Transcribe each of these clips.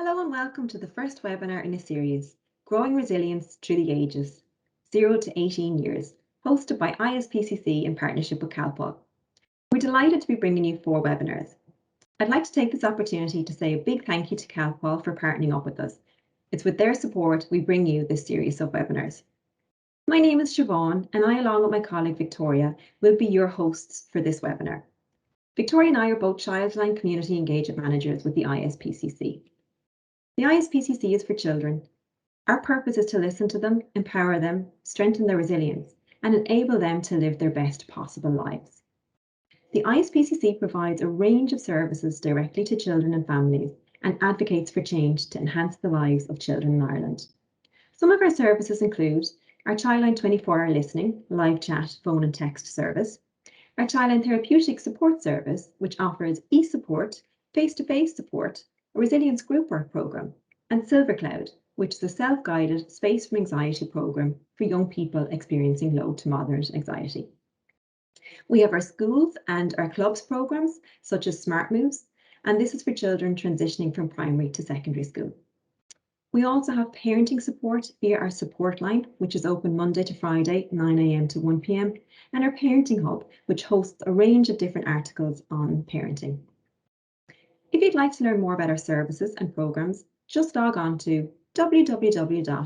Hello and welcome to the first webinar in a series, Growing Resilience Through the Ages, 0 to 18 years, hosted by ISPCC in partnership with Calpol. We're delighted to be bringing you 4 webinars. I'd like to take this opportunity to say a big thank you to Calpol for partnering up with us. It's with their support we bring you this series of webinars. My name is Siobhan and I, along with my colleague Victoria, will be your hosts for this webinar. Victoria and I are both Childline Community Engagement Managers with the ISPCC. The ISPCC is for children. Our purpose is to listen to them, empower them, strengthen their resilience, and enable them to live their best possible lives. The ISPCC provides a range of services directly to children and families and advocates for change to enhance the lives of children in Ireland. Some of our services include our Childline 24-hour listening, live chat, phone and text service, our Childline Therapeutic Support Service, which offers e-support, face-to-face support, a resilience group work programme, and SilverCloud, which is a self-guided space from anxiety programme for young people experiencing low to moderate anxiety. We have our schools and our clubs programmes, such as Smart Moves, and this is for children transitioning from primary to secondary school. We also have parenting support via our support line, which is open Monday to Friday, 9 AM to 1 PM, and our Parenting Hub, which hosts a range of different articles on parenting. If you'd like to learn more about our services and programmes, just log on to www.ispcc.ie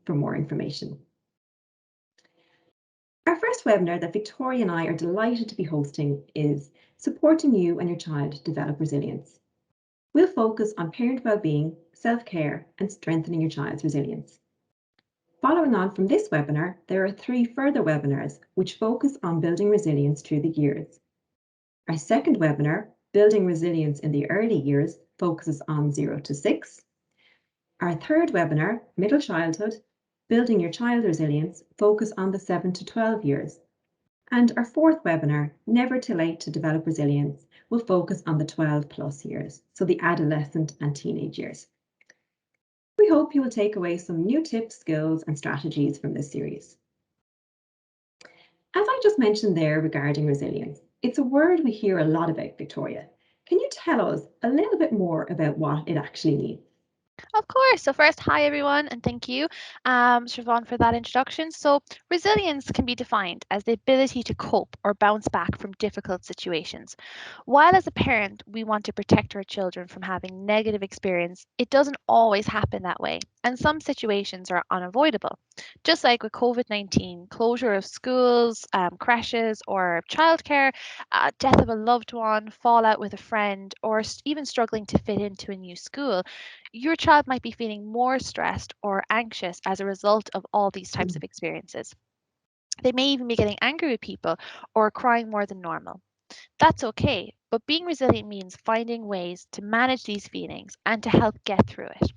for more information. Our first webinar that Victoria and I are delighted to be hosting is Supporting You and Your Child Develop Resilience. We'll focus on parent wellbeing, self-care and strengthening your child's resilience. Following on from this webinar, there are 3 further webinars which focus on building resilience through the years. Our second webinar, Building Resilience in the Early Years, focuses on 0 to 6. Our third webinar, Middle Childhood, Building Your Child's Resilience, focus on the 7 to 12 years. And our fourth webinar, Never Too Late to Develop Resilience, will focus on the 12+ years, so the adolescent and teenage years. We hope you will take away some new tips, skills and strategies from this series. As I just mentioned there regarding resilience, it's a word we hear a lot about, Victoria. Can you tell us a little bit more about what it actually means? Of course. So first, hi everyone, and thank you, Siobhan, for that introduction. So resilience can be defined as the ability to cope or bounce back from difficult situations. While as a parent, we want to protect our children from having negative experience, it doesn't always happen that way. And some situations are unavoidable. Just like with COVID-19, closure of schools, creches or childcare, death of a loved one, fallout with a friend, or even struggling to fit into a new school, your child might be feeling more stressed or anxious as a result of all these types of experiences. They may even be getting angry with people or crying more than normal. That's okay, but being resilient means finding ways to manage these feelings and to help get through it.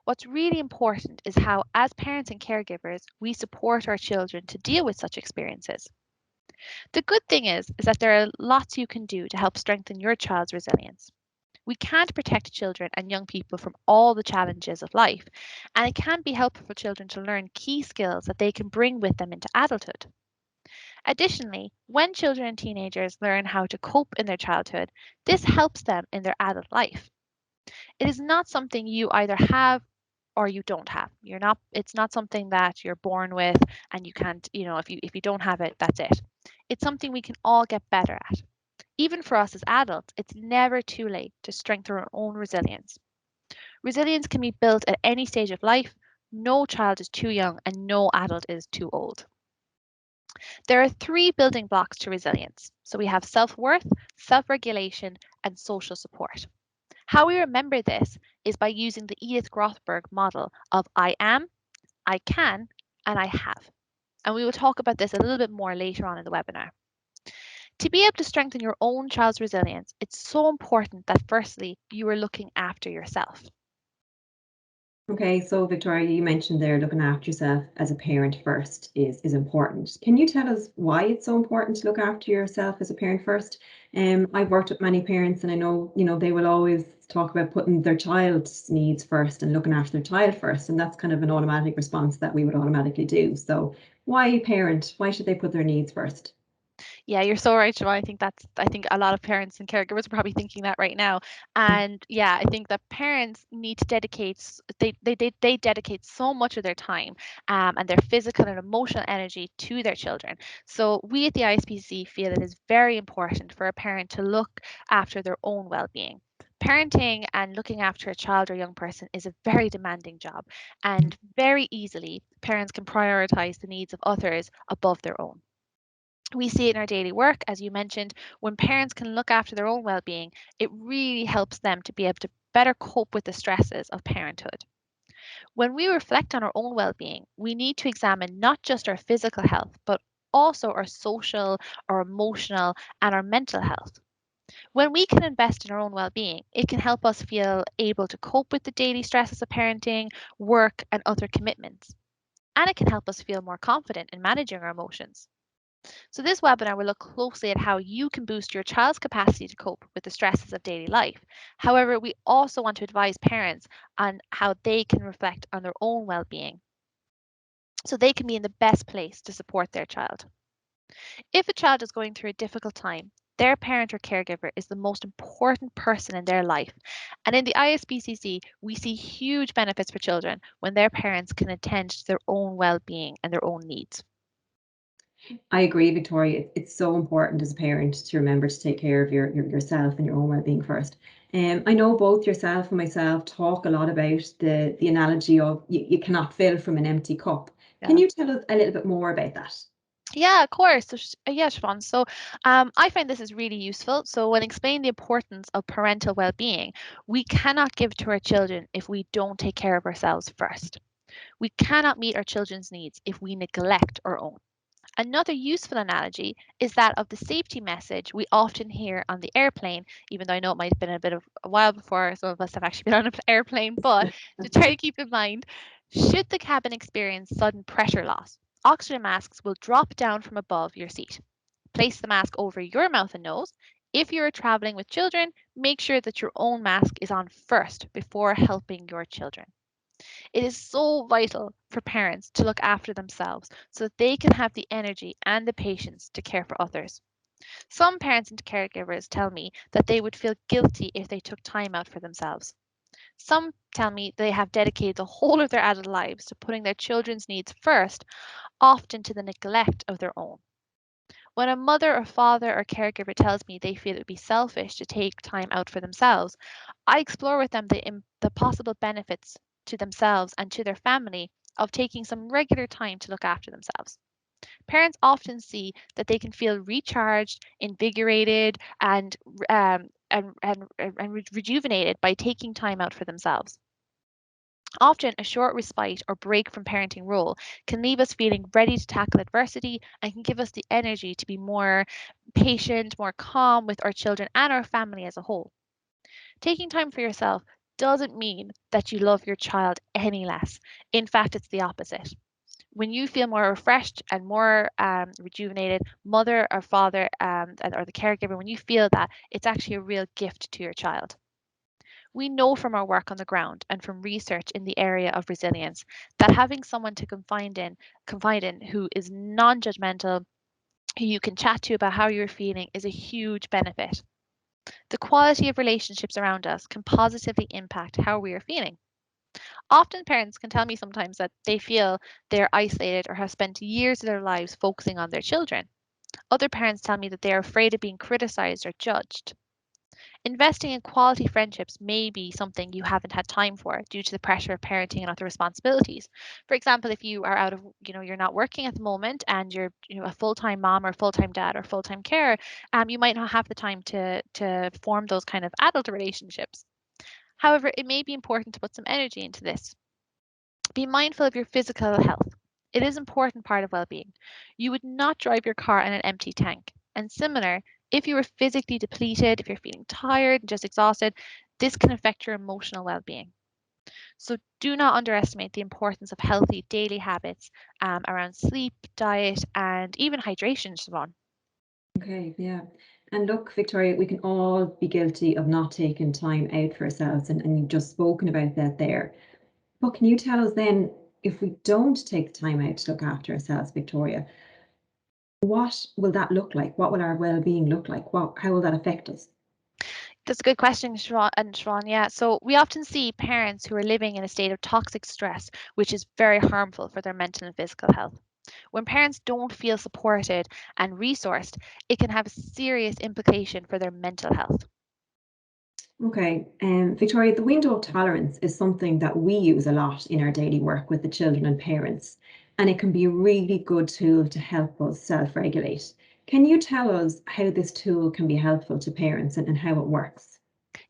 What's really important is how, as parents and caregivers, we support our children to deal with such experiences. The good thing is that there are lots you can do to help strengthen your child's resilience. We can't protect children and young people from all the challenges of life, and it can be helpful for children to learn key skills that they can bring with them into adulthood. Additionally, when children and teenagers learn how to cope in their childhood, this helps them in their adult life. It is not something you either have or you don't have. It's not something that you're born with and you can't, if you don't have it, that's it. It's something we can all get better at. Even for us as adults, it's never too late to strengthen our own resilience. Resilience can be built at any stage of life. No child is too young and no adult is too old. There are 3 building blocks to resilience. So we have self-worth, self-regulation, and social support. How we remember this is by using the Edith Rothberg model of I am, I can, and I have. And we will talk about this a little bit more later on in the webinar. To be able to strengthen your own child's resilience, it's so important that firstly, you are looking after yourself. Okay, so Victoria, you mentioned there looking after yourself as a parent first is important. Can you tell us why it's so important to look after yourself as a parent first? I've worked with many parents and I know, they will always talk about putting their child's needs first and looking after their child first. And that's kind of an automatic response that we would automatically do. So why parent? Why should they put their needs first? Yeah, you're so right, Siobhan. I think a lot of parents and caregivers are probably thinking that right now. And yeah, I think that parents need to they dedicate so much of their time and their physical and emotional energy to their children. So we at the ISPC feel it is very important for a parent to look after their own well-being. Parenting and looking after a child or young person is a very demanding job, and very easily parents can prioritize the needs of others above their own. We see it in our daily work, as you mentioned, when parents can look after their own well being, it really helps them to be able to better cope with the stresses of parenthood. When we reflect on our own well being, we need to examine not just our physical health, but also our social, our emotional, and our mental health. When we can invest in our own well being, it can help us feel able to cope with the daily stresses of parenting, work, and other commitments. And it can help us feel more confident in managing our emotions. So, this webinar will look closely at how you can boost your child's capacity to cope with the stresses of daily life. However, we also want to advise parents on how they can reflect on their own well being so they can be in the best place to support their child. If a child is going through a difficult time, their parent or caregiver is the most important person in their life. And in the ISPCC, we see huge benefits for children when their parents can attend to their own well being and their own needs. I agree, Victoria. It's so important as a parent to remember to take care of yourself and your own well-being first. I know both yourself and myself talk a lot about the analogy of you cannot fill from an empty cup. Can Yeah. you tell us a little bit more about that? Yeah, of course. So, yeah, Siobhan. So, I find this is really useful. So, when explaining the importance of parental well-being, we cannot give to our children if we don't take care of ourselves first. We cannot meet our children's needs if we neglect our own. Another useful analogy is that of the safety message we often hear on the airplane, even though I know it might have been a bit of a while before some of us have actually been on an airplane, but to try to keep in mind, should the cabin experience sudden pressure loss, oxygen masks will drop down from above your seat. Place the mask over your mouth and nose. If you are traveling with children, make sure that your own mask is on first before helping your children. It is so vital for parents to look after themselves so that they can have the energy and the patience to care for others. Some parents and caregivers tell me that they would feel guilty if they took time out for themselves. Some tell me they have dedicated the whole of their adult lives to putting their children's needs first, often to the neglect of their own. When a mother or father or caregiver tells me they feel it would be selfish to take time out for themselves, I explore with them the possible benefits to themselves and to their family of taking some regular time to look after themselves. Parents often see that they can feel recharged, invigorated, and rejuvenated by taking time out for themselves. Often, a short respite or break from parenting role can leave us feeling ready to tackle adversity and can give us the energy to be more patient, more calm with our children and our family as a whole. Taking time for yourself doesn't mean that you love your child any less. In fact, it's the opposite. When you feel more refreshed and more rejuvenated, mother or father or the caregiver, when you feel that, it's actually a real gift to your child. We know from our work on the ground and from research in the area of resilience that having someone to confide in who is non-judgmental, who you can chat to about how you're feeling is a huge benefit. The quality of relationships around us can positively impact how we are feeling. Often parents can tell me sometimes that they feel they're isolated or have spent years of their lives focusing on their children. Other parents tell me that they are afraid of being criticized or judged. Investing in quality friendships may be something you haven't had time for due to the pressure of parenting and other responsibilities. For example, if you are out of, you're not working at the moment and you're, a full-time mom or full-time dad or full-time carer, you might not have the time to form those kind of adult relationships. However, it may be important to put some energy into this. Be mindful of your physical health. It is an important part of well-being. You would not drive your car on an empty tank. And similar, if you are physically depleted, if you're feeling tired and just exhausted, this can affect your emotional well-being. So do not underestimate the importance of healthy daily habits around sleep, diet, and even hydration, Siobhan. Okay, yeah. And look, Victoria, we can all be guilty of not taking time out for ourselves, and you've just spoken about that there. But can you tell us then, if we don't take the time out to look after ourselves, Victoria, What will that look like? What will our well-being look like? How will that affect us? That's a good question, Siobhan. Yeah. So we often see parents who are living in a state of toxic stress, which is very harmful for their mental and physical health. When parents don't feel supported and resourced, it can have a serious implication for their mental health. Okay, Victoria, the window of tolerance is something that we use a lot in our daily work with the children and parents, and it can be a really good tool to help us self-regulate. Can you tell us how this tool can be helpful to parents and how it works?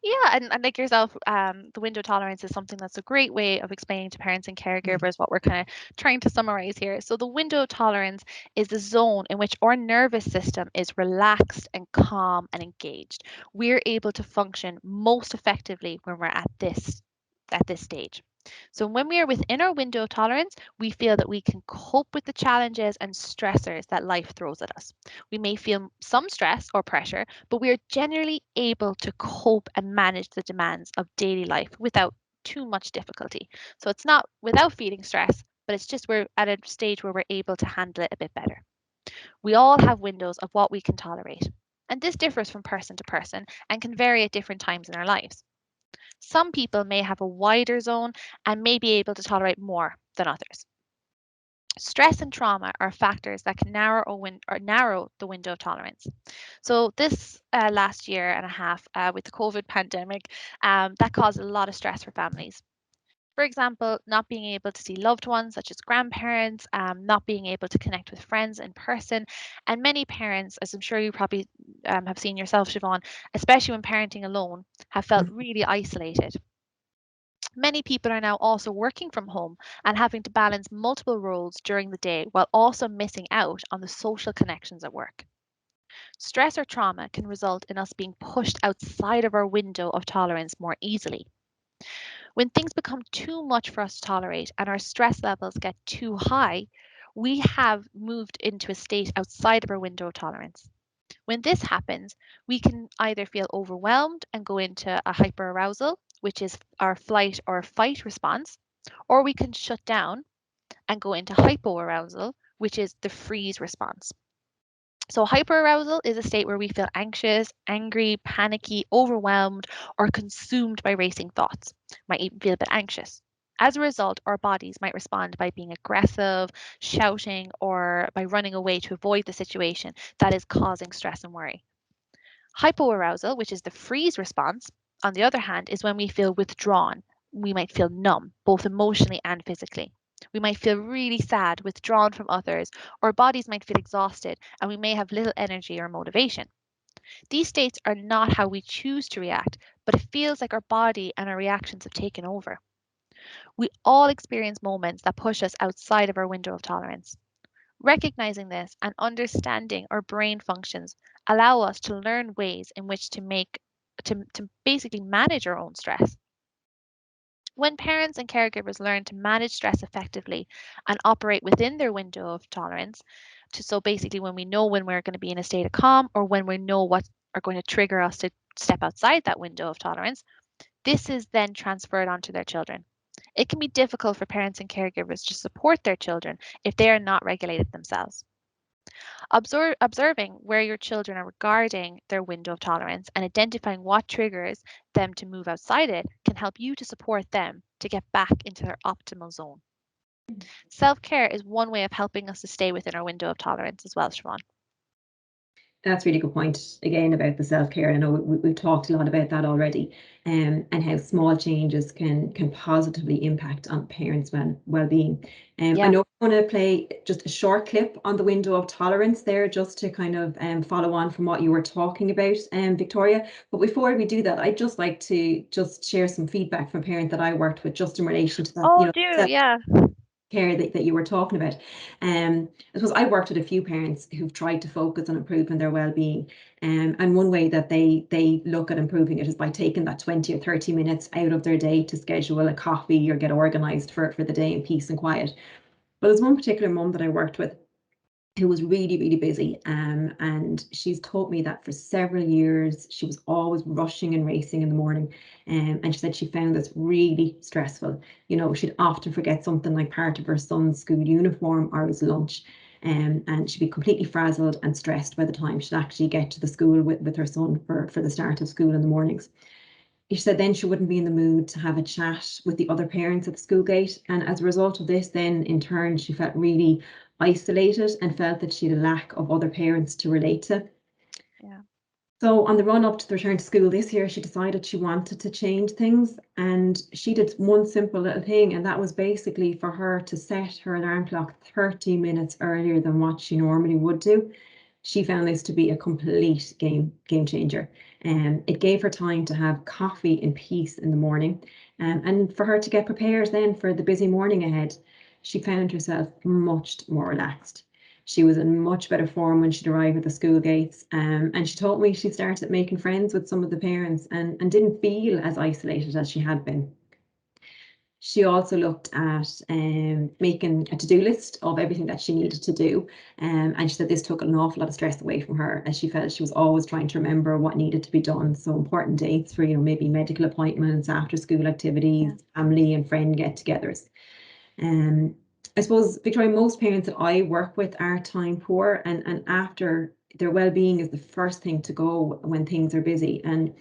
Yeah, and like yourself, the window tolerance is something that's a great way of explaining to parents and Mm. caregivers what we're kind of trying to summarize here. So, the window tolerance is the zone in which our nervous system is relaxed and calm and engaged. We're able to function most effectively when we're at this stage. So, when we are within our window of tolerance, we feel that we can cope with the challenges and stressors that life throws at us. We may feel some stress or pressure, but we are generally able to cope and manage the demands of daily life without too much difficulty. So it's not without feeling stress, but it's just we're at a stage where we're able to handle it a bit better. We all have windows of what we can tolerate. And this differs from person to person and can vary at different times in our lives. Some people may have a wider zone and may be able to tolerate more than others. Stress and trauma are factors that can narrow the window of tolerance. So this last year and a half with the COVID pandemic, that caused a lot of stress for families. For example, not being able to see loved ones such as grandparents, not being able to connect with friends in person, and many parents, as I'm sure you probably have seen yourself, Siobhan, especially when parenting alone, have felt really isolated. Many people are now also working from home and having to balance multiple roles during the day while also missing out on the social connections at work. Stress or trauma can result in us being pushed outside of our window of tolerance more easily. When things become too much for us to tolerate and our stress levels get too high, we have moved into a state outside of our window of tolerance. When this happens, we can either feel overwhelmed and go into a hyperarousal, which is our flight or fight response, or we can shut down and go into hypoarousal, which is the freeze response. So, hyperarousal is a state where we feel anxious, angry, panicky, overwhelmed, or consumed by racing thoughts. Might even feel a bit anxious. As a result, our bodies might respond by being aggressive, shouting, or by running away to avoid the situation that is causing stress and worry. Hypoarousal, which is the freeze response, on the other hand, is when we feel withdrawn. We might feel numb, both emotionally and physically. We might feel really sad, withdrawn from others, or bodies might feel exhausted, and we may have little energy or motivation. These states are not how we choose to react, but it feels like our body and our reactions have taken over. We all experience moments that push us outside of our window of tolerance. Recognizing this and understanding our brain functions allow us to learn ways in which to basically manage our own stress. When parents and caregivers learn to manage stress effectively and operate within their window of tolerance, so basically when we're going to be in a state of calm or when we know what are going to trigger us to step outside that window of tolerance, this is then transferred onto their children. It can be difficult for parents and caregivers to support their children if they are not regulated themselves. Observing where your children are regarding their window of tolerance and identifying what triggers them to move outside it can help you to support them to get back into their optimal zone. Self care is one way of helping us to stay within our window of tolerance as well, Siobhan. That's a really good point again about the self-care. I know we've talked a lot about that already, and how small changes can positively impact on parents' well-being. I Yeah. know I'm going to play just a short clip on the window of tolerance there, just to kind of follow on from what you were talking about, Victoria. But before we do that, I'd just like to just share some feedback from a parent that I worked with, just in relation to that, Oh, do yeah. care that you were talking about. I suppose I worked with a few parents who've tried to focus on improving their well-being. And one way that they look at improving it is by taking that 20 or 30 minutes out of their day to schedule a coffee or get organized for the day in peace and quiet. But there's one particular mum that I worked with who was really, really busy. And she's told me that for several years, she was always rushing and racing in the morning. And she said she found this really stressful. She'd often forget something like part of her son's school uniform or his lunch. and she'd be completely frazzled and stressed by the time she'd actually get to the school with her son for the start of school in the mornings. She said then she wouldn't be in the mood to have a chat with the other parents at the school gate. And as a result of this, then in turn, she felt really isolated and felt that she had a lack of other parents to relate to. Yeah. So on the run up to the return to school this year, she decided she wanted to change things. And she did one simple little thing, and that was basically for her to set her alarm clock 30 minutes earlier than what she normally would do. She found this to be a complete game changer. It gave her time to have coffee in peace in the morning, and for her to get prepared then for the busy morning ahead. She found herself much more relaxed. She was in much better form when she'd arrived at the school gates, and she told me she started making friends with some of the parents and didn't feel as isolated as she had been. She also looked at making a to-do list of everything that she needed to do. And she said this took an awful lot of stress away from her, as she felt she was always trying to remember what needed to be done. So important dates for, maybe medical appointments, after school activities, family and friend get-togethers. I suppose, Victoria, most parents that I work with are time poor, and after their well-being is the first thing to go when things are busy. And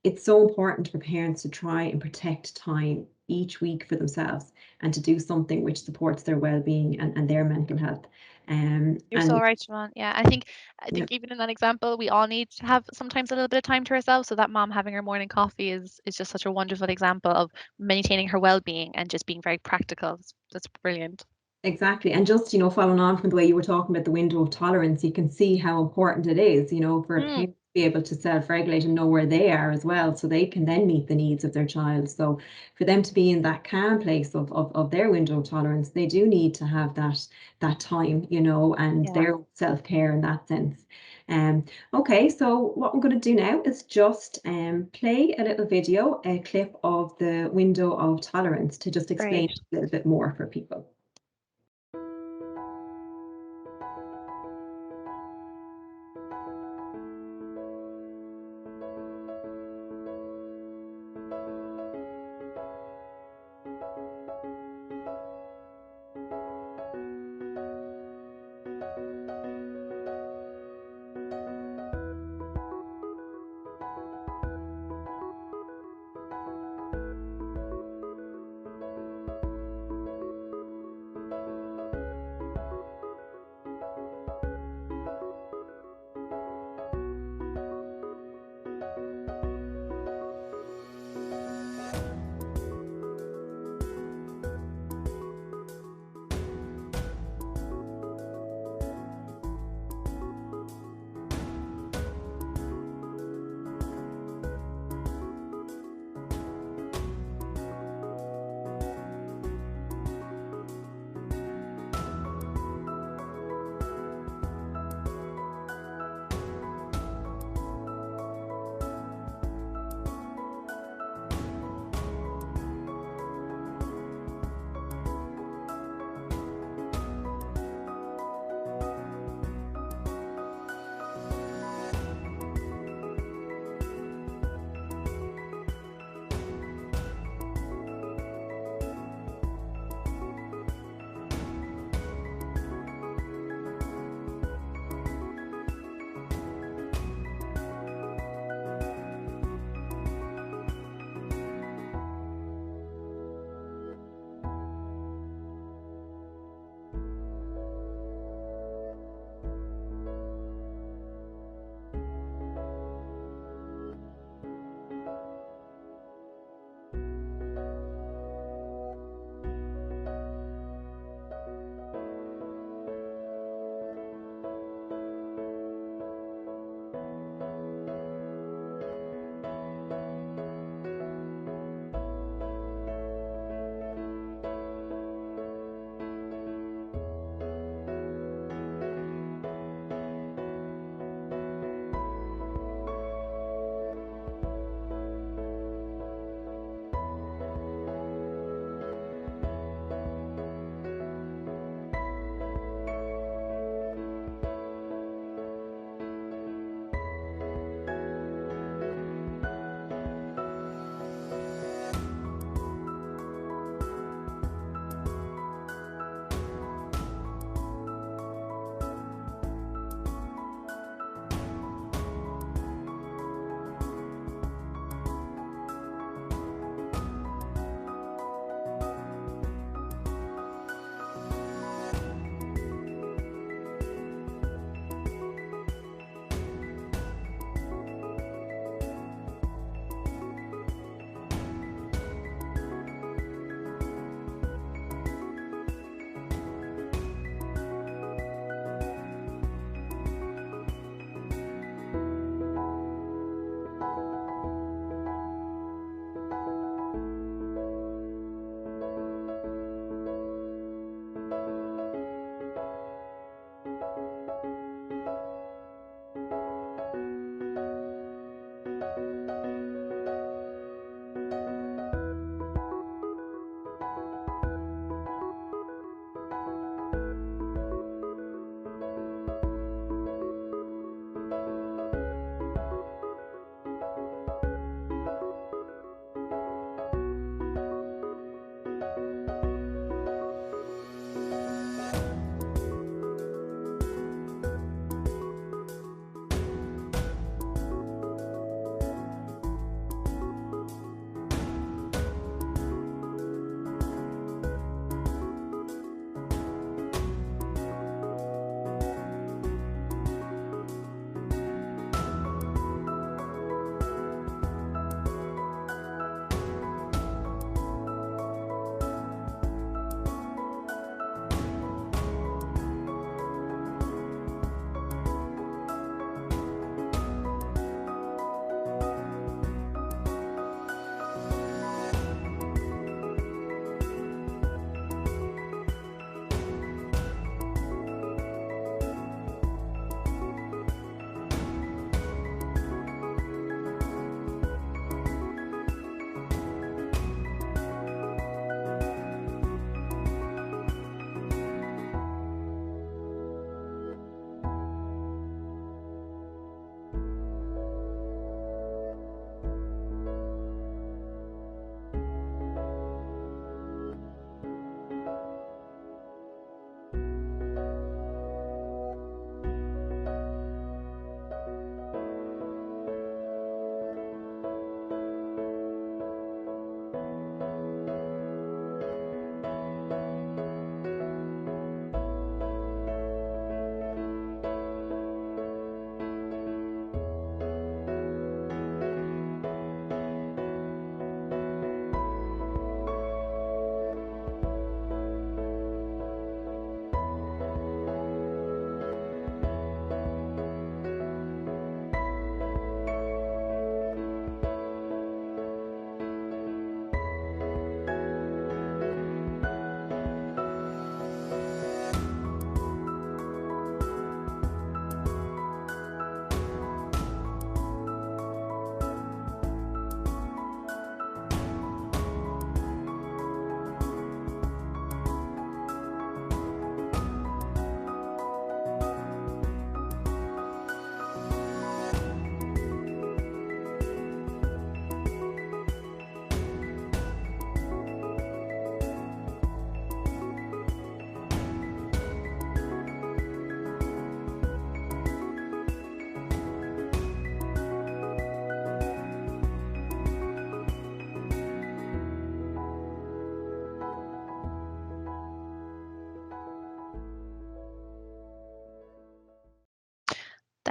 it's so important for parents to try and protect time each week for themselves and to do something which supports their well-being and their mental health. You're so right, Siobhan. Yeah, I think even in that example, we all need to have sometimes a little bit of time to ourselves. So that mom having her morning coffee is just such a wonderful example of maintaining her well-being and just being very practical. That's brilliant. Exactly. And just, following on from the way you were talking about the window of tolerance, you can see how important it is, for a parent to be able to self-regulate and know where they are as well, so they can then meet the needs of their child. So for them to be in that calm place of their window of tolerance, they do need to have that time, and their self-care in that sense. Okay, so what I'm going to do now is just play a little video, a clip of the window of tolerance to just explain Great. a little bit more for people.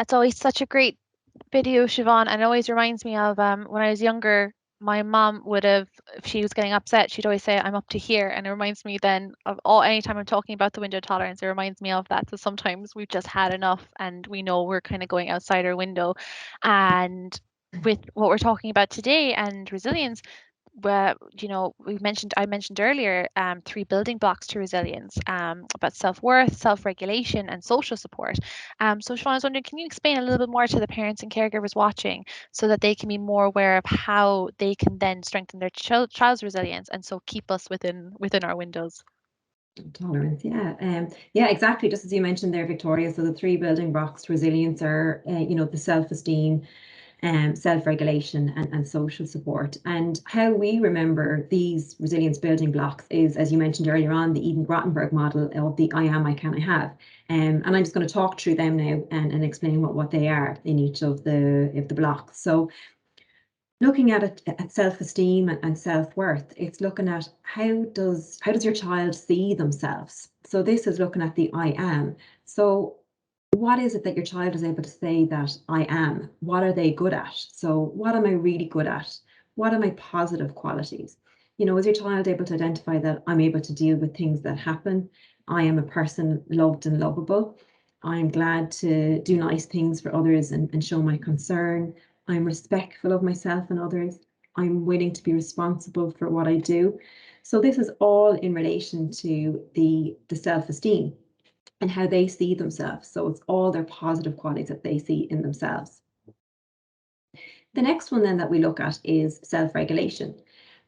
That's always such a great video, Siobhan, and it always reminds me of when I was younger. My mom would have, if she was getting upset, she'd always say, "I'm up to here," and it reminds me then of anytime I'm talking about the window tolerance, it reminds me of that. So sometimes we've just had enough, and we know we're kind of going outside our window, and with what we're talking about today and resilience, where I mentioned earlier three building blocks to resilience, about self-worth, self-regulation, and social support. So Siobhan, I was wondering, can you explain a little bit more to the parents and caregivers watching so that they can be more aware of how they can then strengthen their child's resilience and so keep us within our windows? Tolerance, yeah, exactly. Just as you mentioned there, Victoria. So the three building blocks to resilience are, the self-esteem, self-regulation, and social support. And how we remember these resilience building blocks is, as you mentioned earlier on, the Eden Grottenberg model of the I am, I can, I have. And I'm just going to talk through them now and explain what they are in each of the blocks. So looking at it at self-esteem and self-worth, it's looking at how does your child see themselves. So this is looking at the I am. So what is it that your child is able to say that I am? What are they good at? So what am I really good at? What are my positive qualities? Is your child able to identify that I'm able to deal with things that happen? I am a person loved and lovable. I'm glad to do nice things for others and show my concern. I'm respectful of myself and others. I'm willing to be responsible for what I do. So this is all in relation to the self-esteem and how they see themselves. So it's all their positive qualities that they see in themselves. The next one then that we look at is self-regulation.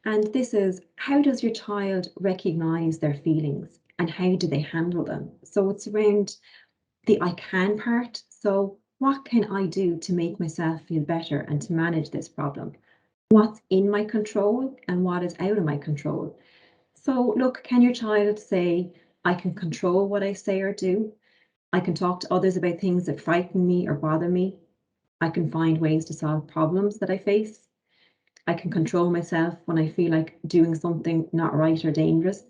And this is, how does your child recognize their feelings and how do they handle them? So it's around the I can part. So what can I do to make myself feel better and to manage this problem? What's in my control and what is out of my control? So look, can your child say, I can control what I say or do? I can talk to others about things that frighten me or bother me. I can find ways to solve problems that I face. I can control myself when I feel like doing something not right or dangerous.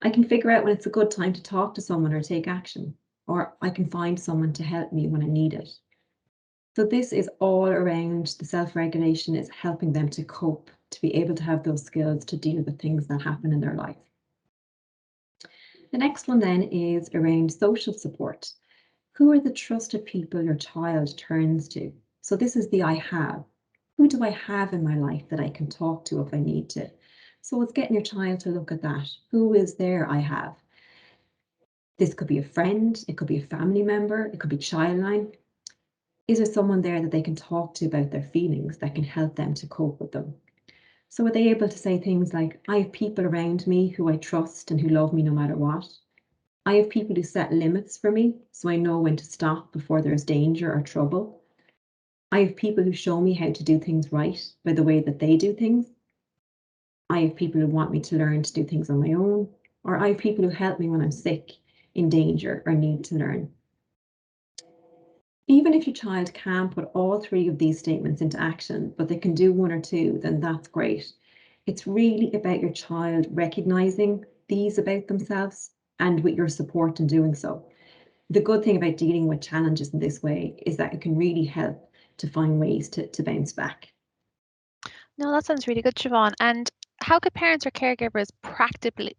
I can figure out when it's a good time to talk to someone or take action, or I can find someone to help me when I need it. So this is all around the self-regulation, is helping them to cope, to be able to have those skills to deal with things that happen in their life. The next one then is around social support. Who are the trusted people your child turns to? So this is the I have. Who do I have in my life that I can talk to if I need to? So it's getting your child to look at that. Who is there I have? This could be a friend, it could be a family member, it could be Childline. Is there someone there that they can talk to about their feelings that can help them to cope with them? So are they able to say things like, I have people around me who I trust and who love me no matter what? I have people who set limits for me, so I know when to stop before there's danger or trouble. I have people who show me how to do things right by the way that they do things. I have people who want me to learn to do things on my own, or I have people who help me when I'm sick, in danger, or need to learn. Even if your child can't put all three of these statements into action, but they can do one or two, then that's great. It's really about your child recognizing these about themselves and with your support in doing so. The good thing about dealing with challenges in this way is that it can really help to find ways to bounce back. No, that sounds really good, Siobhan. And how could parents or caregivers practically,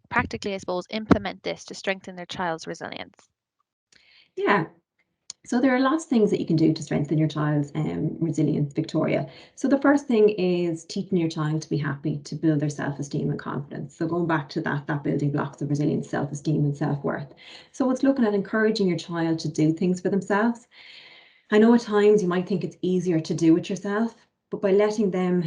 I suppose, implement this to strengthen their child's resilience? Yeah, so there are lots of things that you can do to strengthen your child's resilience, Victoria. So the first thing is teaching your child to be happy, to build their self-esteem and confidence. So going back to that building blocks of resilience, self-esteem and self-worth. So it's looking at encouraging your child to do things for themselves. I know at times you might think it's easier to do it yourself, but by letting them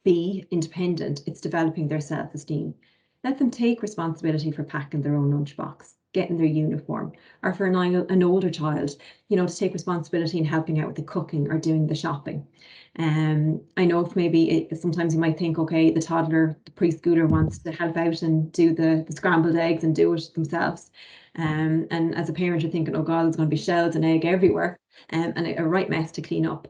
be independent, it's developing their self-esteem. Let them take responsibility for packing their own lunchbox, getting their uniform, or for an older child, to take responsibility in helping out with the cooking or doing the shopping. I know if maybe sometimes you might think, okay, the toddler, the preschooler wants to help out and do the scrambled eggs and do it themselves. And as a parent, you're thinking, oh God, there's going to be shells and egg everywhere, and a right mess to clean up.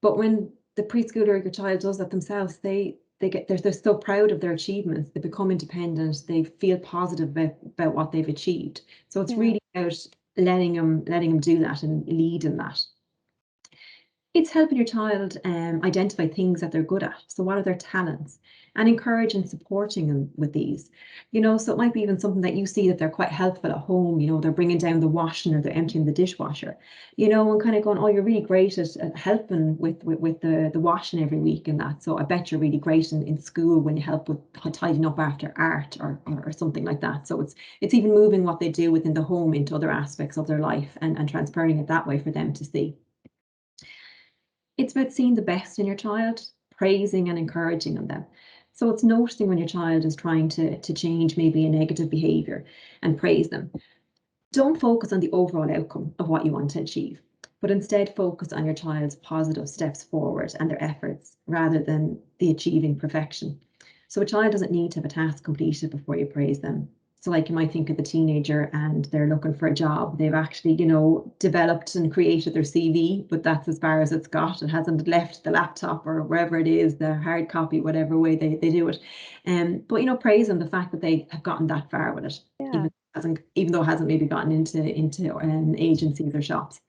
But when the preschooler, your child does that themselves, they're so proud of their achievements. They become independent. They feel positive about what they've achieved. So it's Yeah. really about letting them do that and lead in that. It's helping your child identify things that they're good at. So what are their talents? And encourage and supporting them with these. So it might be even something that you see that they're quite helpful at home. They're bringing down the washing or they're emptying the dishwasher. And kind of going, oh, you're really great at helping with the washing every week and that. So I bet you're really great in school when you help with tidying up after art or something like that. So it's even moving what they do within the home into other aspects of their life and transferring it that way for them to see. It's about seeing the best in your child, praising and encouraging them. So it's noticing when your child is trying to change maybe a negative behavior and praise them. Don't focus on the overall outcome of what you want to achieve, but instead focus on your child's positive steps forward and their efforts rather than the achieving perfection. So a child doesn't need to have a task completed before you praise them. So like you might think of the teenager and they're looking for a job. They've actually, developed and created their CV, but that's as far as it's got. It hasn't left the laptop or wherever it is, the hard copy, whatever way they do it. But praise them the fact that they have gotten that far with it, Yeah. even though it hasn't maybe gotten into agencies or shops.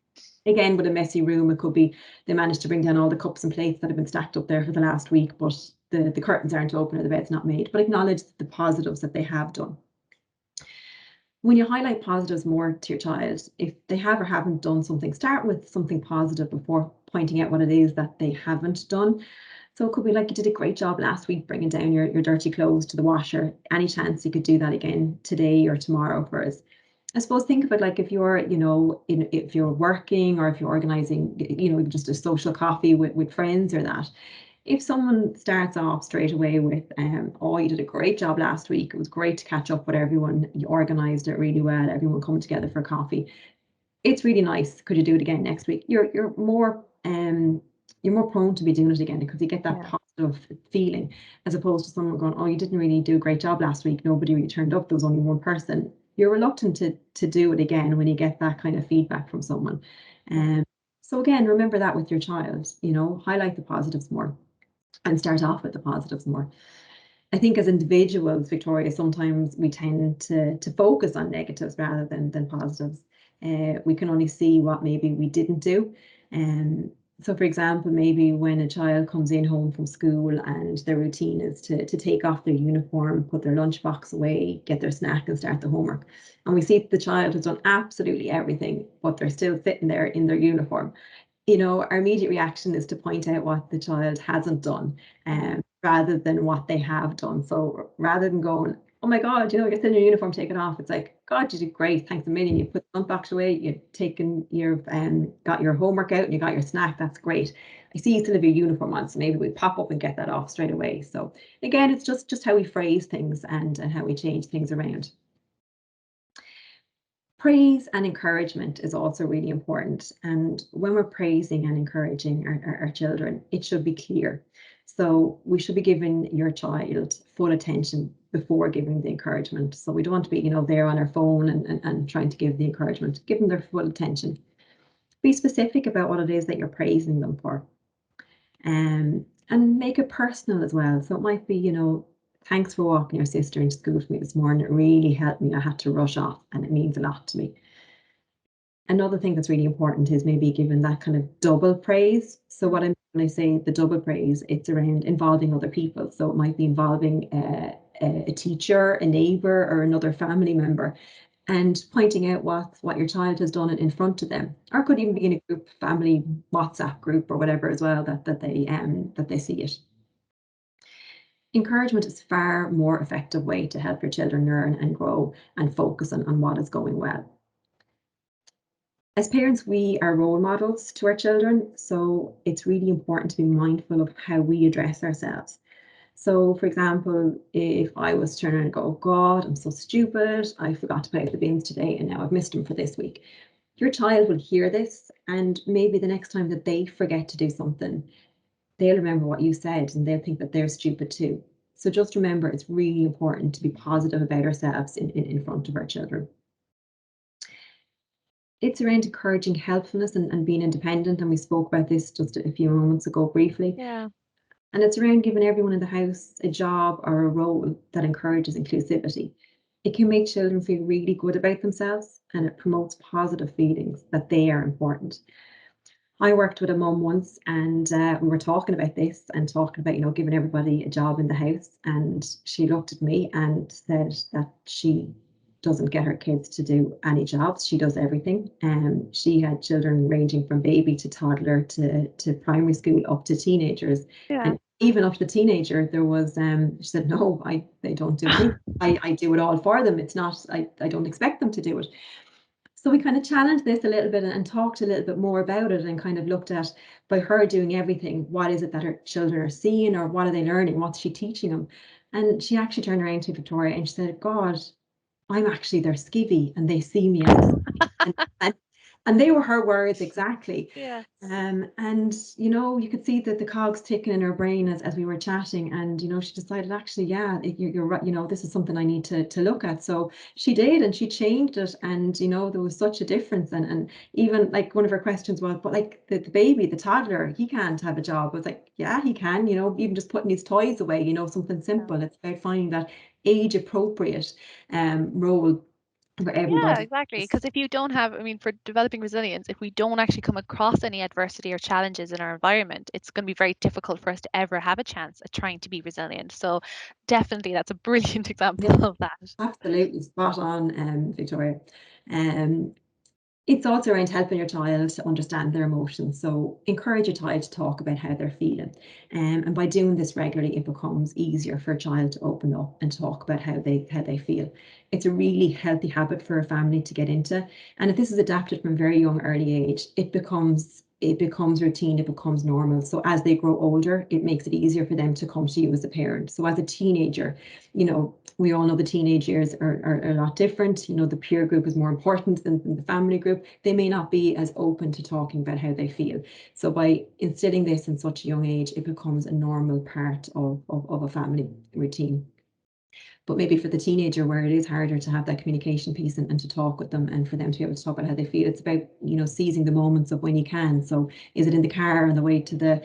Again, with a messy room, it could be they managed to bring down all the cups and plates that have been stacked up there for the last week, but the curtains aren't open or the bed's not made. But acknowledge the positives that they have done. When you highlight positives more to your child, if they have or haven't done something, start with something positive before pointing out what it is that they haven't done. So it could be like, you did a great job last week bringing down your dirty clothes to the washer. Any chance you could do that again today or tomorrow for us? I suppose think of it like if you're, if you're working or if you're organizing, just a social coffee with friends or that. If someone starts off straight away with, oh, you did a great job last week. It was great to catch up with everyone. You organized it really well. Everyone coming together for coffee. It's really nice. Could you do it again next week? You're more prone to be doing it again because you get that positive feeling, as opposed to someone going, oh, you didn't really do a great job last week. Nobody really turned up. There was only one person. You're reluctant to do it again when you get that kind of feedback from someone. So again, remember that with your child, highlight the positives more and start off with the positives more. I think as individuals, Victoria, sometimes we tend to focus on negatives rather than positives. We can only see what maybe we didn't do. So for example, maybe when a child comes in home from school and their routine is to take off their uniform, put their lunchbox away, get their snack and start the homework. And we see that the child has done absolutely everything, but they're still sitting there in their uniform. Our immediate reaction is to point out what the child hasn't done, rather than what they have done. So rather than going, oh my God, you're still in your uniform, take it off. It's like, God, you did great. Thanks a million. You put the lunchbox away, you've got your homework out and you got your snack. That's great. I see you still have your uniform on, so maybe we pop up and get that off straight away. So again, it's just how we phrase things and how we change things around. Praise and encouragement is also really important. And when we're praising and encouraging our children, it should be clear. So we should be giving your child full attention before giving the encouragement. So we don't want to be, there on our phone and trying to give the encouragement. Give them their full attention. Be specific about what it is that you're praising them for. And make it personal as well. So it might be, thanks for walking your sister into school for me this morning. It really helped me. I had to rush off and it means a lot to me. Another thing that's really important is maybe giving that kind of double praise. So what I mean when I say the double praise, it's around involving other people. So it might be involving a teacher, a neighbour or another family member and pointing out what your child has done in front of them, or could even be in a group, family WhatsApp group or whatever as well, that they see it. Encouragement is far more effective way to help your children learn and grow and focus on what is going well. As parents, we are role models to our children, so it's really important to be mindful of how we address ourselves. So, for example, if I was to turn around and go, oh God, I'm so stupid, I forgot to pay the bins today and now I've missed them for this week. Your child will hear this, and maybe the next time that they forget to do something, they'll remember what you said and they'll think that they're stupid too. So just remember, it's really important to be positive about ourselves in front of our children. It's around encouraging helpfulness and being independent, and we spoke about this just a few moments ago briefly. Yeah. And it's around giving everyone in the house a job or a role that encourages inclusivity. It can make children feel really good about themselves and it promotes positive feelings that they are important. I worked with a mum once, and we were talking about this and talking about, giving everybody a job in the house. And she looked at me and said that she doesn't get her kids to do any jobs. She does everything. And she had children ranging from baby to toddler to primary school up to teenagers. Yeah. And even up to the teenager, there was, she said, no, they don't do anything. I do it all for them. It's not, I don't expect them to do it. So we kind of challenged this a little bit and talked a little bit more about it, and kind of looked at, by her doing everything, what is it that her children are seeing, or what are they learning? What's she teaching them? And she actually turned around to Victoria and she said, God, I'm actually their skivvy and they see me as a skivvy. And they were her words exactly. Yeah. And you could see that the cogs ticking in her brain as we were chatting. And she decided, actually, yeah, you're right. This is something I need to look at. So she did, and she changed it. And there was such a difference. And even like one of her questions was, but like the baby, the toddler, he can't have a job. I was like, yeah, he can. Even just putting his toys away. Something simple. It's about finding that age appropriate role for Yeah, everybody. exactly. Because if you don't have, I mean, for developing resilience, if we don't actually come across any adversity or challenges in our environment, it's going to be very difficult for us to ever have a chance at trying to be resilient. So definitely that's a brilliant Yeah, example of that. absolutely spot on, Victoria. Um, it's also around helping your child to understand their emotions. So encourage your child to talk about how they're feeling. And by doing this regularly, it becomes easier for a child to open up and talk about how they feel. It's a really healthy habit for a family to get into. And if this is adapted from a very young, early age, it becomes routine, it becomes normal. So as they grow older, it makes it easier for them to come to you as a parent. So as a teenager, we all know the teenage years are a lot different. The peer group is more important than the family group. They may not be as open to talking about how they feel. So by instilling this in such a young age, it becomes a normal part of a family routine. But maybe for the teenager, where it is harder to have that communication piece and to talk with them, and for them to be able to talk about how they feel, it's about seizing the moments of when you can. So is it in the car on the way to the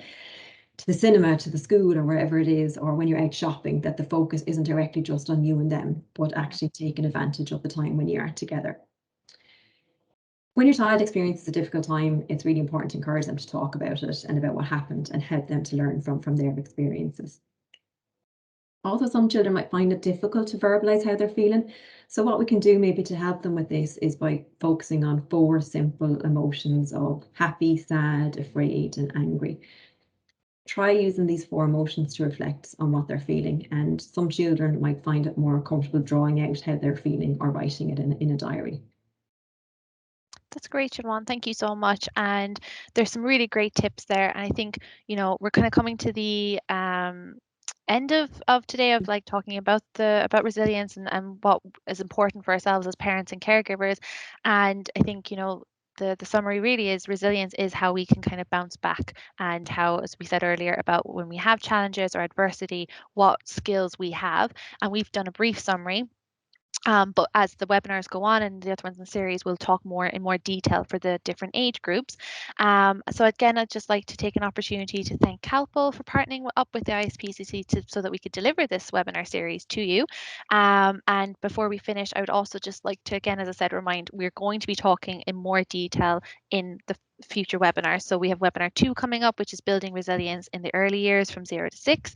cinema, to the school, or wherever it is, or when you're out shopping, that the focus isn't directly just on you and them, but actually taking advantage of the time when you are together. When your child experiences a difficult time, it's really important to encourage them to talk about it and about what happened, and help them to learn from their experiences. Also, some children might find it difficult to verbalize how they're feeling. So what we can do maybe to help them with this is by focusing on 4 simple emotions of happy, sad, afraid, and angry. Try using these 4 emotions to reflect on what they're feeling. And some children might find it more comfortable drawing out how they're feeling or writing it in a diary. That's great, Siobhan. Thank you so much. And there's some really great tips there. And I think, we're kind of coming to the end of today, of like talking about resilience and what is important for ourselves as parents and caregivers. And I think, the summary really is resilience is how we can kind of bounce back, and how, as we said earlier, about when we have challenges or adversity, what skills we have. And we've done a brief summary. But as the webinars go on and the other ones in the series, we'll talk more in more detail for the different age groups. So again, I'd just like to take an opportunity to thank Calpol for partnering up with the ISPCC so that we could deliver this webinar series to you. And before we finish, I would also just like to, again, as I said, remind we're going to be talking in more detail in the future webinars. So we have webinar 2 coming up, which is building resilience in the early years from 0 to 6.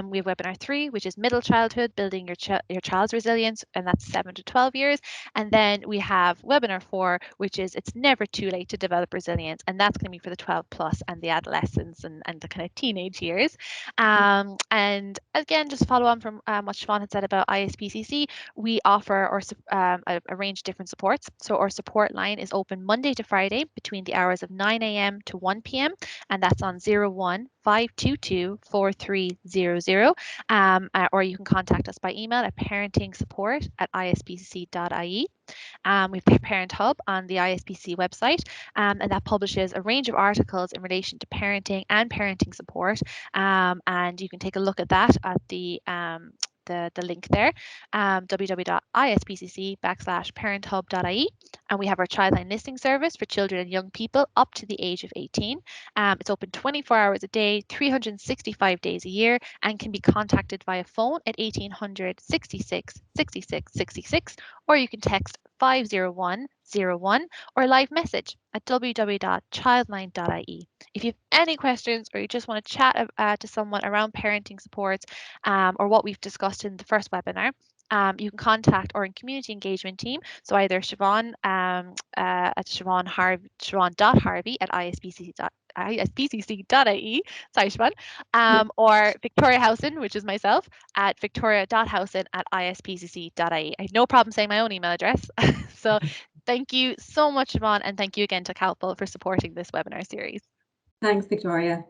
We have webinar 3, which is middle childhood, building your child's resilience, and that's 7 to 12 years. And then we have webinar 4, which is it's never too late to develop resilience, and that's going to be for the 12 plus and the adolescents and the kind of teenage years. And again, just follow on from what Siobhan had said about ISPCC, we offer a range of different supports. So our support line is open Monday to Friday between the hours of 9 a.m. to 1 p.m. and that's on 01-522-4300. Or you can contact us by email at parentingsupport@ispcc.ie. We have Parent Hub on the ISPC website, and that publishes a range of articles in relation to parenting and parenting support. And you can take a look at that at the link there, www.ispcc.parenthub.ie. And we have our Childline listening service for children and young people up to the age of 18. It's open 24 hours a day, 365 days a year, and can be contacted via phone at 1800 66 66 66, or you can text 50101 or live message at www.childline.ie. If you have any questions or you just want to chat to someone around parenting supports or what we've discussed in the first webinar, you can contact our community engagement team. So either Siobhan at Siobhan.harvey at ispcc.ie, sorry Siobhan, or Victoria Housen, which is myself, at victoria.housen at ispcc.ie. I have no problem saying my own email address. So thank you so much, Siobhan, and thank you again to Calpol for supporting this webinar series. Thanks, Victoria.